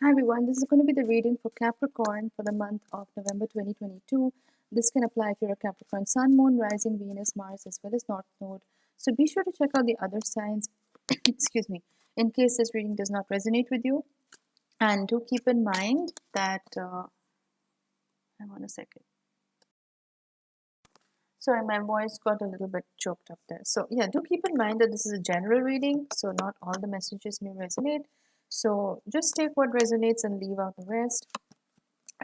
Hi everyone, this is going to be the reading for Capricorn for the month of November 2022. This can apply if you're a Capricorn Sun, Moon, Rising, Venus, Mars, as well as North Node. So be sure to check out the other signs, excuse me, in case this reading does not resonate with you. And do keep in mind that, hang on a second. Sorry, my voice got a little bit choked up there. So yeah, do keep in mind that this is a general reading, so not all the messages may resonate. So just take what resonates and leave out the rest.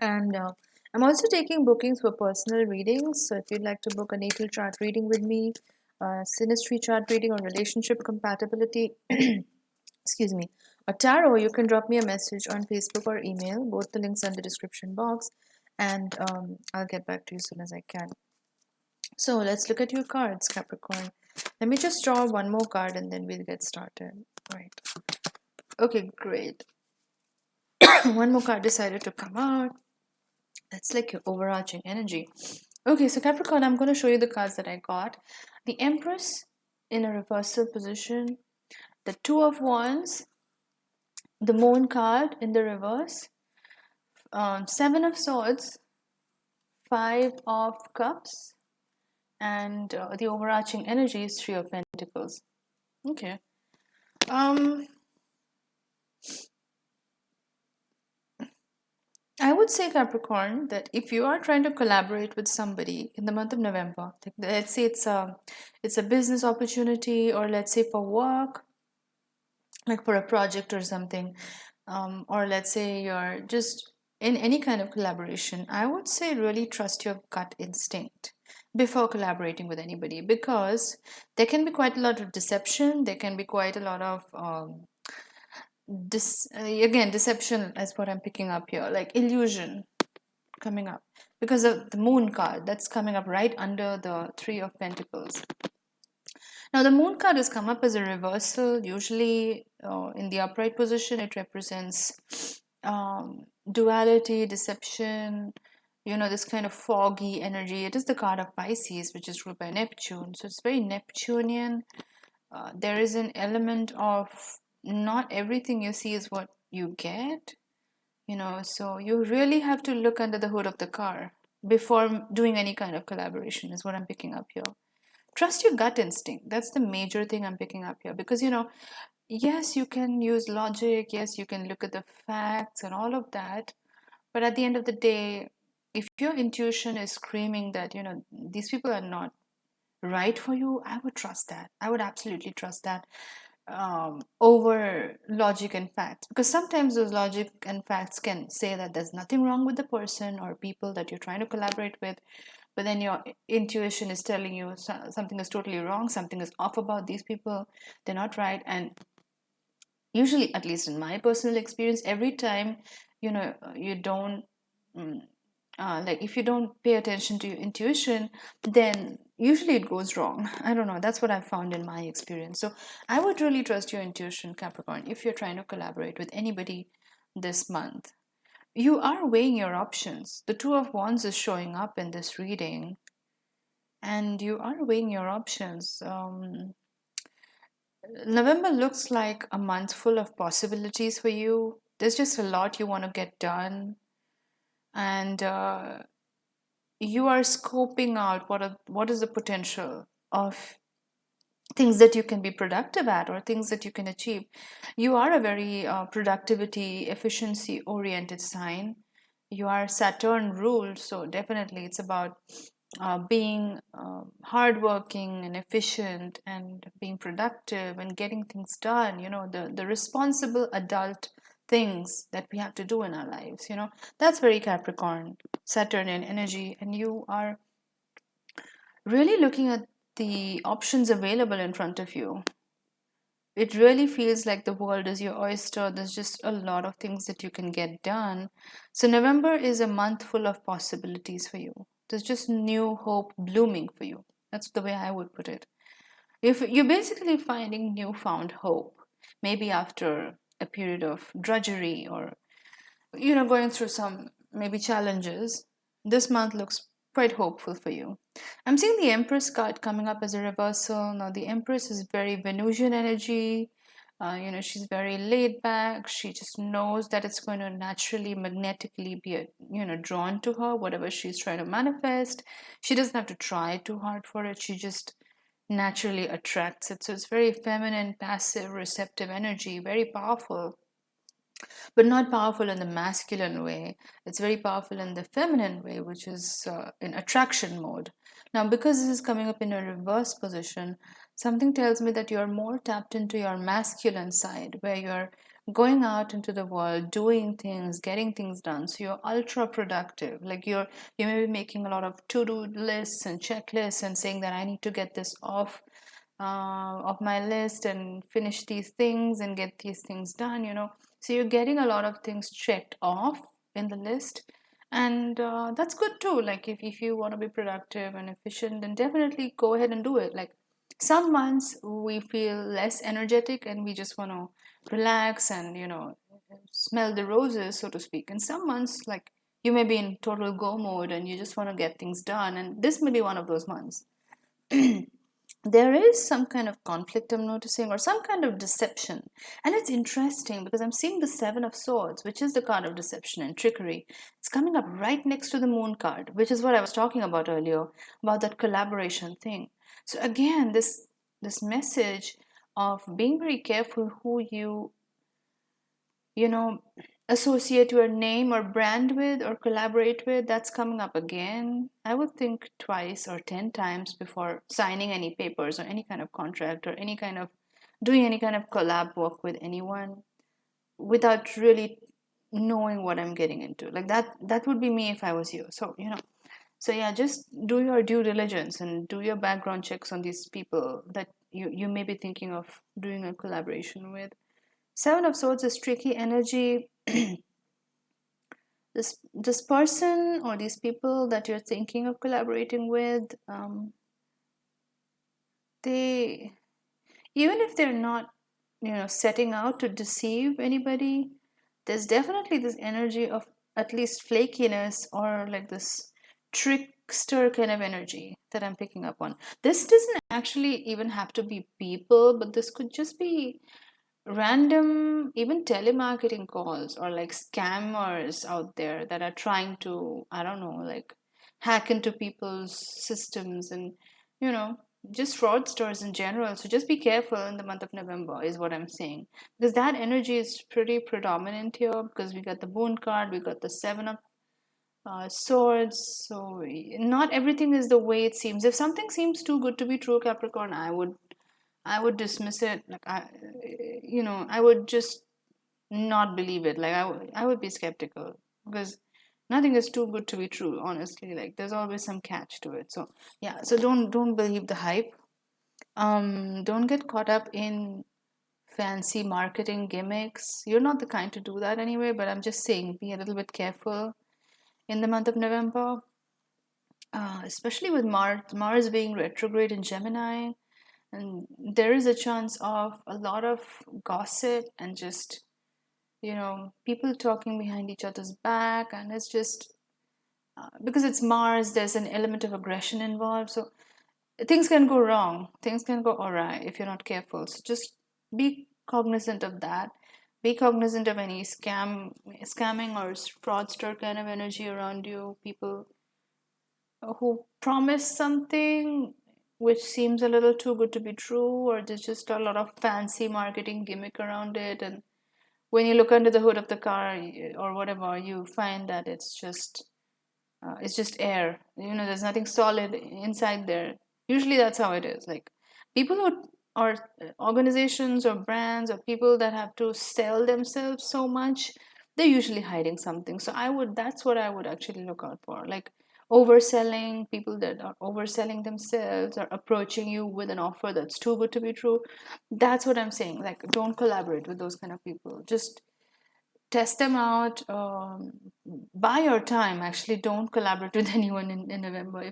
And I'm also taking bookings for personal readings. So if you'd like to book a natal chart reading with me, Synastry chart reading or relationship compatibility, excuse me, or tarot, you can drop me a message on Facebook or email. Both the links are in the description box, and I'll get back to you as soon as I can. So let's look at your cards, Capricorn. Let me just draw one more card and then we'll get started. Right. Okay, great. One more card decided to come out. That's like your overarching energy. Okay, so Capricorn, I'm going to show you the cards that I got. The Empress in a reversal position, the Two of Wands, the Moon card in the reverse, Seven of Swords, Five of Cups, and the overarching energy is Three of Pentacles. Okay. I would say, Capricorn, that if you are trying to collaborate with somebody in the month of November, let's say it's a business opportunity, or let's say for work, like for a project or something, or let's say you're just in any kind of collaboration, I would say really trust your gut instinct before collaborating with anybody, because there can be quite a lot of deception. There can be quite a lot of again, deception is what I'm picking up here, like illusion coming up because of the Moon card that's coming up right under the Three of Pentacles. Now, the Moon card has come up as a reversal. Usually, in the upright position, it represents duality, deception, this kind of foggy energy. It is the card of Pisces, which is ruled by Neptune. So it's very Neptunian. There is an element of not everything you see is what you get, so you really have to look under the hood of the car before doing any kind of collaboration, is what I'm picking up here. Trust your gut instinct. That's the major thing I'm picking up here, because yes, you can use logic, yes, you can look at the facts and all of that, but at the end of the day, if your intuition is screaming that these people are not right for you, I would trust that. I would absolutely trust that over logic and facts, because sometimes those logic and facts can say that there's nothing wrong with the person or people that you're trying to collaborate with, but then your intuition is telling you something is totally wrong, something is off about these people, they're not right. And usually, at least in my personal experience, every time you don't like if you don't pay attention to your intuition, then usually it goes wrong. I don't know, that's what I've found in my experience. So I would really trust your intuition, Capricorn, if you're trying to collaborate with anybody this month. You are weighing your options. The Two of Wands is showing up in this reading, and you are weighing your options. November looks like a month full of possibilities for you. There's just a lot you want to get done, and you are scoping out what is the potential of things that you can be productive at, or things that you can achieve. You are a very productivity, efficiency oriented sign. You are Saturn ruled, so definitely it's about being hardworking and efficient and being productive and getting things done, the responsible adult things that we have to do in our lives. That's very Capricorn, Saturnian energy, and you are really looking at the options available in front of you. It really feels like the world is your oyster. There's just a lot of things that you can get done. So November is a month full of possibilities for you. There's just new hope blooming for you. That's the way I would put it. If you're basically finding newfound hope, maybe after a period of drudgery, or going through some maybe challenges, this month looks quite hopeful for you. I'm seeing the Empress card coming up as a reversal. Now, the Empress is very Venusian energy. She's very laid back. She just knows that it's going to naturally, magnetically be, drawn to her, whatever she's trying to manifest. She doesn't have to try too hard for it. She just naturally attracts it. So it's very feminine, passive, receptive energy, very powerful, but not powerful in the masculine way. It's very powerful in the feminine way, which is in attraction mode. Now, because this is coming up in a reverse position, something tells me that you're more tapped into your masculine side, where you're going out into the world, doing things, getting things done. So you're ultra productive. Like you may be making a lot of to-do lists and checklists and saying that I need to get this off my list and finish these things and get these things done. So you're getting a lot of things checked off in the list, and that's good too. Like if you want to be productive and efficient, then definitely go ahead and do it. Like some months we feel less energetic and we just want to relax and smell the roses, so to speak. And some months, like, you may be in total go mode and you just want to get things done, and this may be one of those months. There is some kind of conflict I'm noticing, or some kind of deception. And it's interesting because I'm seeing the Seven of Swords, which is the card of deception and trickery. It's coming up right next to the Moon card, which is what I was talking about earlier, about that collaboration thing. So again, this message of being very careful who you know associate your name or brand with or collaborate with, that's coming up again. I would think twice or 10 times before signing any papers or any kind of contract or any kind of doing any kind of collab work with anyone without really knowing what I'm getting into. Like that would be me if I was you. So yeah, just do your due diligence and do your background checks on these people that you may be thinking of doing a collaboration with. Seven of Swords is tricky energy. This person or these people that you're thinking of collaborating with, they, even if they're not setting out to deceive anybody, there's definitely this energy of at least flakiness or like this trickster kind of energy that I'm picking up on. This doesn't actually even have to be people, but this could just be random, even telemarketing calls or like scammers out there that are trying to, I don't know, like hack into people's systems and you know just fraudsters in general. So just be careful in the month of November is what I'm saying, because that energy is pretty predominant here, because we got the Moon card, we got the Seven of swords. So not everything is the way it seems. If something seems too good to be true, Capricorn, I would dismiss it. Like I would just not believe it. Like I would be skeptical, because nothing is too good to be true. Honestly, like there's always some catch to it. So yeah, so don't believe the hype. Don't get caught up in fancy marketing gimmicks. You're not the kind to do that anyway. But I'm just saying, be a little bit careful in the month of November, especially with Mars being retrograde in Gemini. And there is a chance of a lot of gossip and just people talking behind each other's back. And it's just because it's Mars, there's an element of aggression involved, so things can go wrong, things can go awry if you're not careful. So just be cognizant of that. Be cognizant of any scamming or fraudster kind of energy around you, people who promise something which seems a little too good to be true, or there's just a lot of fancy marketing gimmick around it, and when you look under the hood of the car or whatever, you find that it's just air. There's nothing solid inside there. Usually that's how it is. Like people who or organizations or brands or people that have to sell themselves so much, they're usually hiding something. So that's what I would actually look out for. Like overselling, people that are overselling themselves or approaching you with an offer that's too good to be true. That's what I'm saying. Like don't collaborate with those kind of people. Just test them out. Buy your time. Actually, don't collaborate with anyone in November.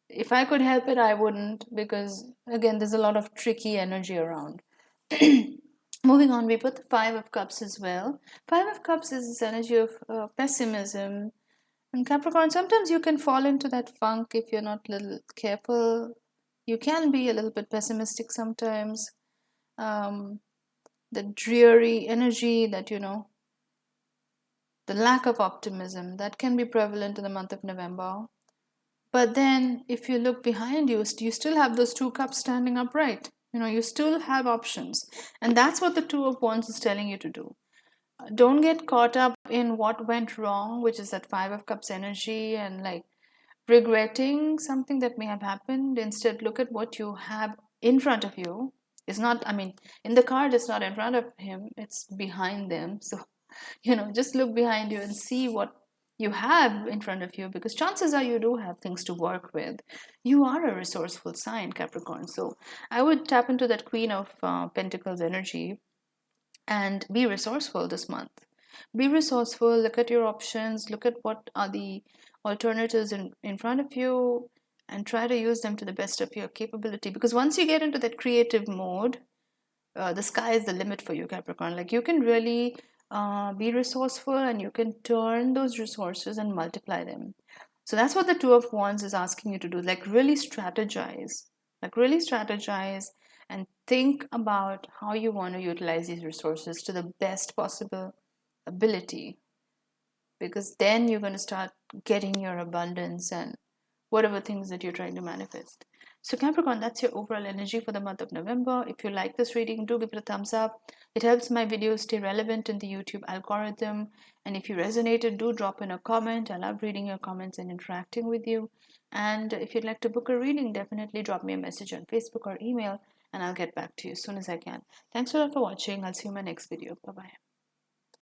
If I could help it, I wouldn't, because again, there's a lot of tricky energy around. Moving on, we put the Five of Cups as well. Five of Cups is this energy of pessimism. And Capricorn, sometimes you can fall into that funk if you're not a little careful. You can be a little bit pessimistic sometimes. the dreary energy that, the lack of optimism that can be prevalent in the month of November. But then if you look behind you, you still have those two cups standing upright. You still have options. And that's what the Two of Wands is telling you to do. Don't get caught up in what went wrong, which is that Five of Cups energy, and like regretting something that may have happened. Instead, look at what you have in front of you. It's not, I mean, in the card, it's not in front of him, it's behind them. So, just look behind you and see what you have in front of you, because chances are you do have things to work with. You are a resourceful sign, Capricorn. So I would tap into that Queen of Pentacles energy and be resourceful this month. Be resourceful, look at your options, look at what are the alternatives in front of you, and try to use them to the best of your capability. Because once you get into that creative mode, the sky is the limit for you, Capricorn. Like, you can really be resourceful, and you can turn those resources and multiply them. So that's what the Two of Wands is asking you to do. Like, really strategize. And think about how you want to utilize these resources to the best possible ability, because then you're going to start getting your abundance and whatever things that you're trying to manifest. So, Capricorn, that's your overall energy for the month of November. If you like this reading, do give it a thumbs up. It helps my videos stay relevant in the YouTube algorithm. And if you resonated, do drop in a comment. I love reading your comments and interacting with you. And if you'd like to book a reading, definitely drop me a message on Facebook or email, and I'll get back to you as soon as I can. Thanks a lot for watching. I'll see you in my next video. Bye bye.